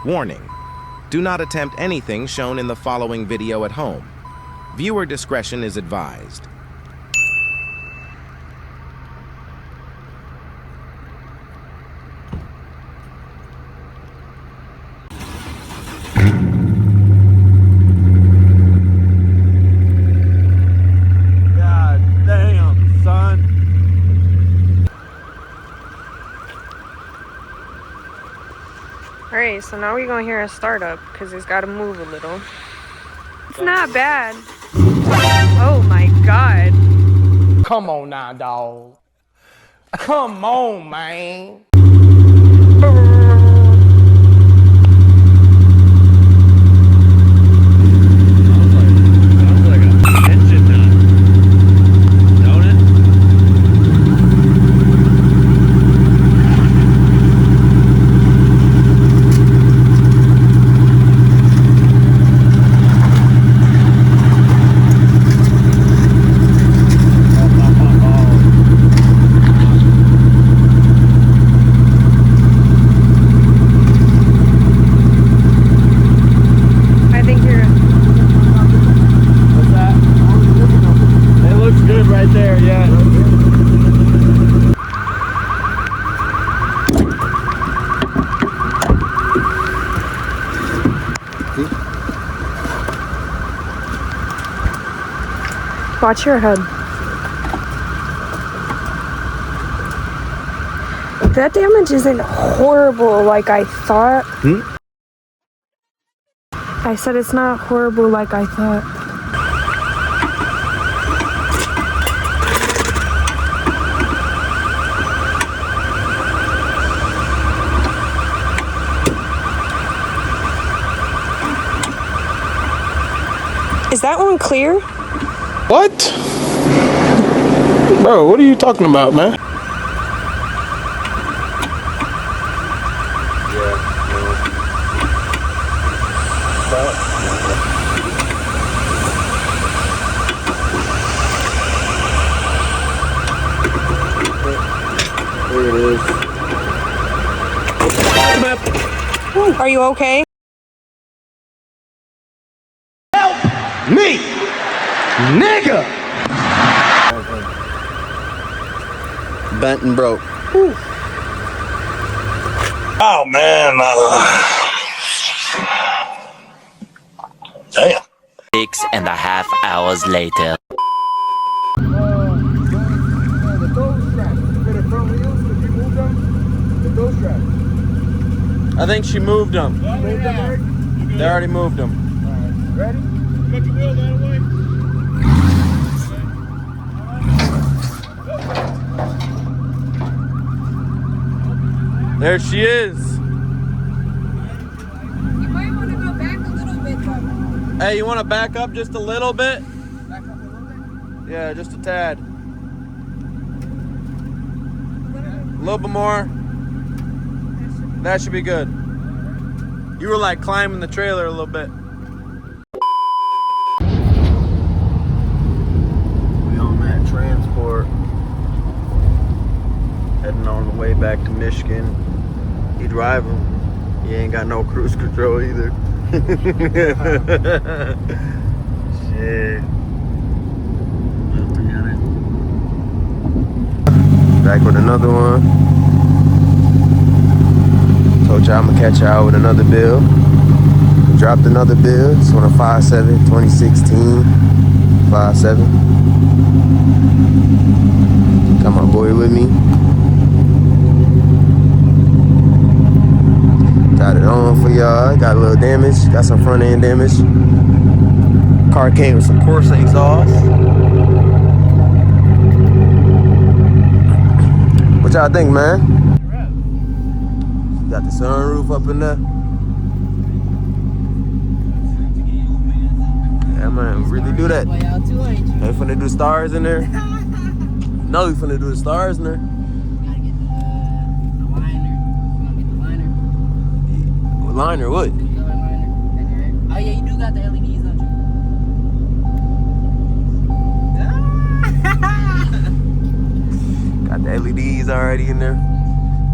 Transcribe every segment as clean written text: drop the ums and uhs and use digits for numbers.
Warning: do not attempt anything shown in the following video at home. Viewer discretion is advised. God damn, son. Alright, so now we're gonna hear a startup because it's gotta move a little. It's not bad. Oh my god. Come on now, dog. Come on, man. Watch your head. That damage isn't horrible like I thought. I said it's not horrible like I thought. Is that one clear? What? Bro, what are you talking about, man? There it is. Are you okay? Help me! Nigga! Bent and broke. Oh man, damn. 6.5 hours later. The toe straps for the front wheels, if you move them, the toe straps. I think she moved them. Moved them already? They already moved them. Alright, ready? You got your wheels out of the way? There she is. You might want to go back a little bit though. Hey, you want to back up just a little bit? Back up a little bit? Yeah, just a tad. A little bit more. That should be good. You were like climbing the trailer a little bit. We on that transport. Heading on the way back to Michigan. He driving. He ain't got no cruise control either. Shit. Back with another one. Told y'all I'm gonna catch y'all with another bill. Dropped another bill. This one a 5.7, 2016. 5.7. Got my boy with me. Got it on for y'all. Got a little damage. Got some front end damage. Car came with some Porsche exhaust. What y'all think, man? Got the sunroof up in there. Yeah, man, really do that. They finna do stars in there. No, we finna do the stars in there. Liner, what? Oh yeah, you do got the LEDs, don't you? Got the LEDs already in there.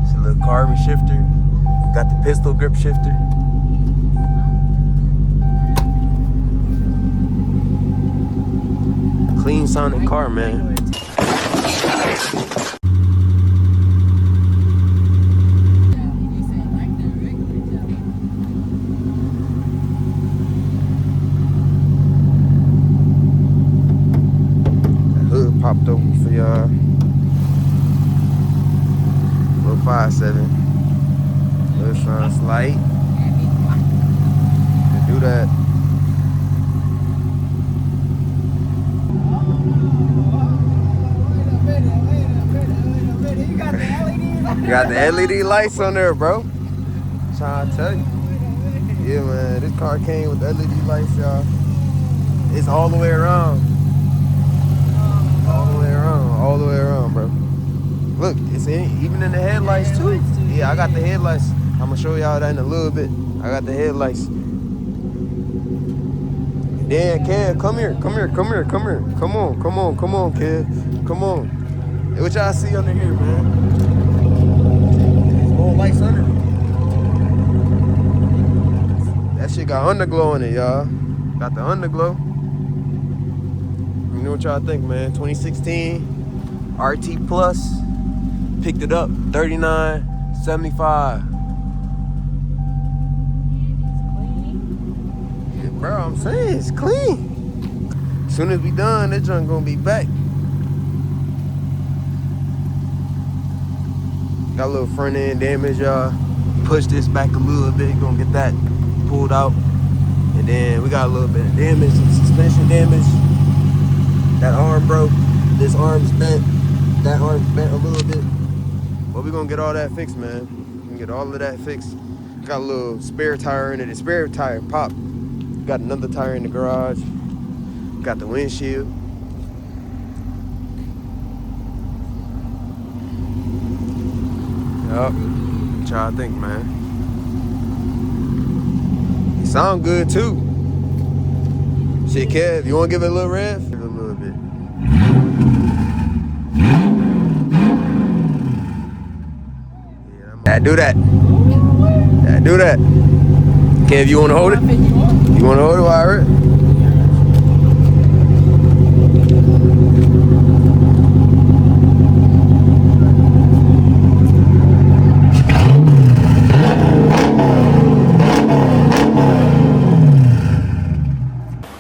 It's a little carbon shifter. Got the pistol grip shifter. clean sounding car, man. Hood popped over for y'all. Little 5.7. Little sun slight. To do that. You got the LED lights on there, bro. Trying to tell you. Yeah, man. This car came with LED lights, y'all. It's all the way around. All the way around. All the way around, bro. Look, it's even in the headlights, too. Yeah, I got the headlights. I'm going to show y'all that in a little bit. I got the headlights. Dan, Kev, come here. Come here. Come here. Come here. Come on. Come on. Come on, Kev. Come on. Hey, what y'all see under here, man? More lights under it. That shit got underglow in it, y'all. Got the underglow. You know what y'all think, man? 2016 RT Plus. Picked it up, $39.75. Yeah, bro, I'm saying it's clean. As soon as we done, this junk gonna be back. Got a little front end damage, y'all. Push this back a little bit, gonna get that pulled out. And then we got a little bit of damage, some suspension damage. That arm broke, this arm's bent, that arm's bent a little bit. But we gonna get all that fixed, man. We can get all of that fixed. Got a little spare tire in it. The spare tire popped. Got another tire in the garage. Got the windshield. Yup. What y'all think, man? It sound good too. Shit, Kev, you wanna give it a little rev? Give it a little bit. Yeah, do that. Yeah, do that. Kev, you wanna hold it? You wanna hold it while I rip?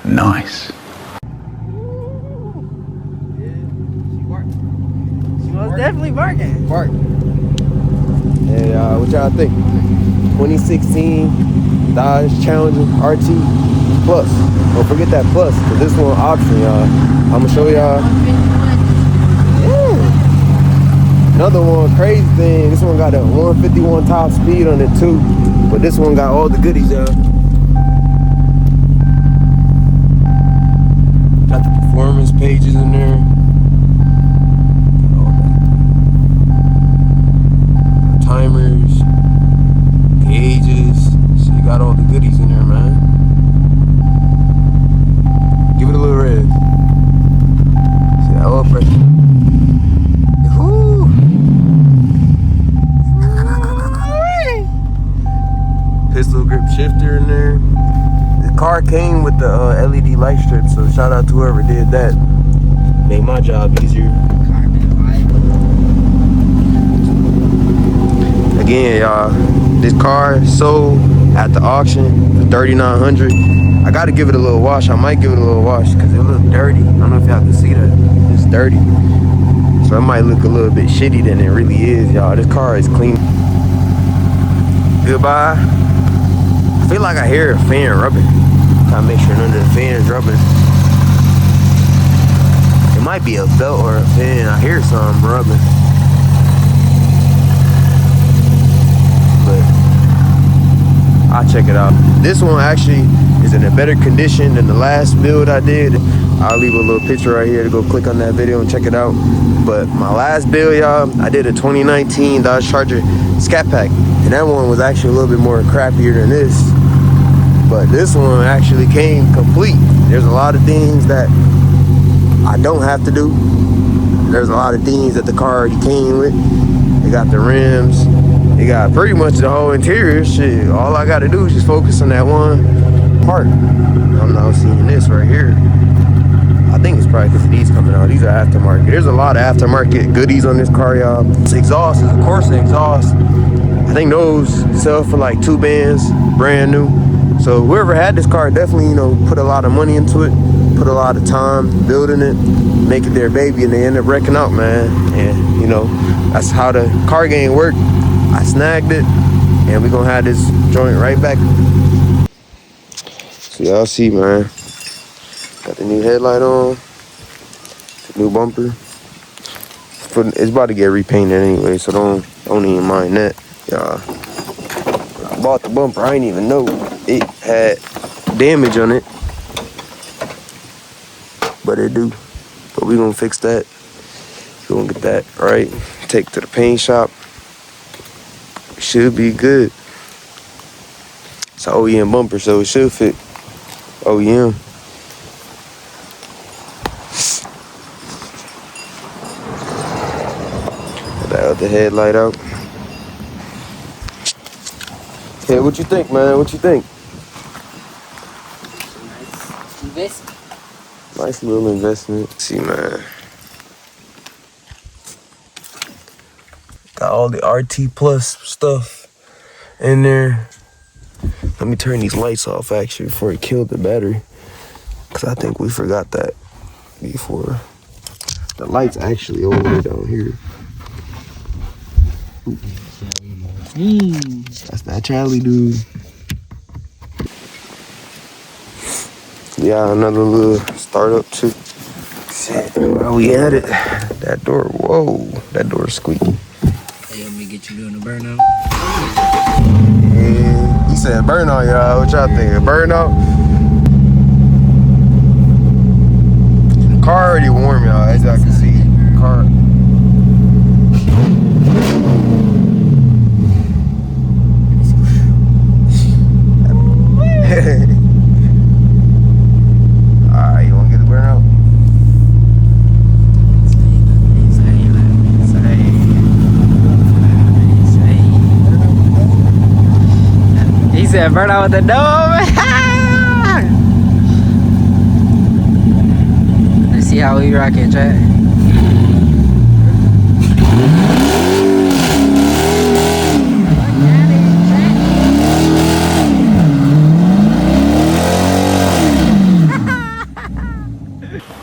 Nice. She was definitely barking. Bark. Hey, what y'all think? 2016 Dodge Challenger RT Plus. Don't forget that Plus, because this one option, y'all. I'm gonna show y'all. Another one crazy thing. This one got a 151 top speed on it too, but this one got all the goodies, y'all. Got the performance pages in there. All that. Timers, gauges. So you got all the goodies in there, man. Give it a little rev. See that oil pressure? Woo! Pistol grip shifter in there. The car came with the LED light strip, so shout out to whoever did that. Made my job easier. Again, y'all, this car sold at the auction for $3,900. I gotta give it a little wash. I might give it a little wash because it looks dirty. I don't know if y'all can see that. It's dirty. So it might look a little bit shitty than it really is, y'all. This car is clean. Goodbye. I feel like I hear a fan rubbing. Trying to make sure none of the fans rubbing. It might be a belt or a fan. I hear something rubbing. But I'll check it out. This one actually is in a better condition than the last build I did. I'll leave a little picture right here to go click on that video and check it out. But my last build, y'all, I did a 2019 Dodge Charger Scat Pack. And that one was actually a little bit more crappier than this. But this one actually came complete. There's a lot of things that I don't have to do. There's a lot of things that the car already came with. They got the rims. They got pretty much the whole interior. Shit, all I gotta do is just focus on that one part. I'm now seeing this right here. I think it's probably because of these coming out. These are aftermarket. There's a lot of aftermarket goodies on this car, y'all. This exhaust is, of course, the exhaust. I think those sell for like 2 bands, brand new. So whoever had this car definitely, you know, put a lot of money into it, put a lot of time building it, make it their baby, and they end up wrecking out, man. And, you know, that's how the car game worked. I snagged it, and we're gonna have this joint right back. So y'all see, man. Got the new headlight on, the new bumper. It's about to get repainted anyway, so don't even mind that, y'all. I bought the bumper, I didn't even know it had damage on it, but it do. But we gonna fix that. We gonna get that right. Take it to the paint shop. Should be good. It's an OEM bumper, so it should fit OEM. That other headlight out. Hey, what you think, man? What you think? Nice little investment. See, man. Got all the RT Plus stuff in there. Let me turn these lights off, actually, before it killed the battery. Because I think we forgot that before. The light's actually all the way down here. That's that Charlie dude. Yeah, another little startup too. Shit, where we at it? That door, whoa, that door's squeaky. Hey, let me get you doing the burnout. Yeah, he said burnout, y'all. What y'all think? Burnout? The car already warm, y'all, as y'all can see. Car. Alright, you wanna get the burnout? He said burn out with the door. Let's see how we rock it, Jack.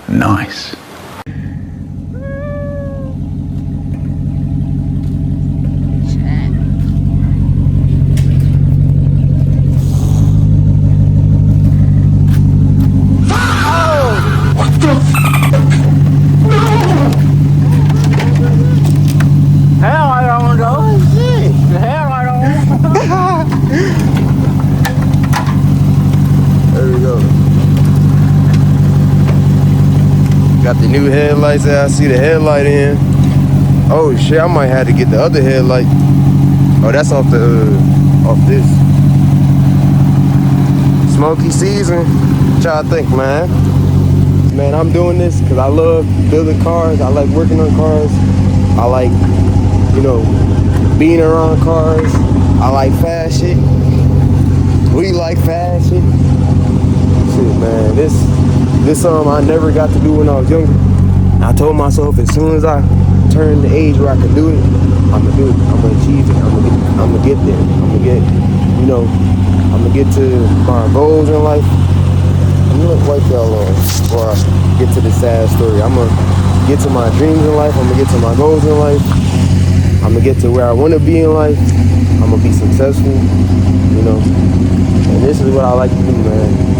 Nice. There we go. Got the new headlights that I see the headlight in. Oh shit, I might have to get the other headlight. Oh, that's off this. Smoky season. What y'all think, man? Man, I'm doing this because I love building cars. I like working on cars. I like, you know, being around cars. I like fast shit. We like fast shit. Shit, man, this something I never got to do when I was younger. I told myself as soon as I turn the age where I can do it, I'm gonna do it. I'm gonna achieve it. I'm gonna get there. I'm gonna get, you know, I'm gonna get to my goals in life. I'm gonna wipe y'all off before I get to the sad story. I'm gonna get to my dreams in life. I'm gonna get to my goals in life. I'm gonna get to where I wanna be in life. I'm gonna be successful, you know. And this is what I like to do, man.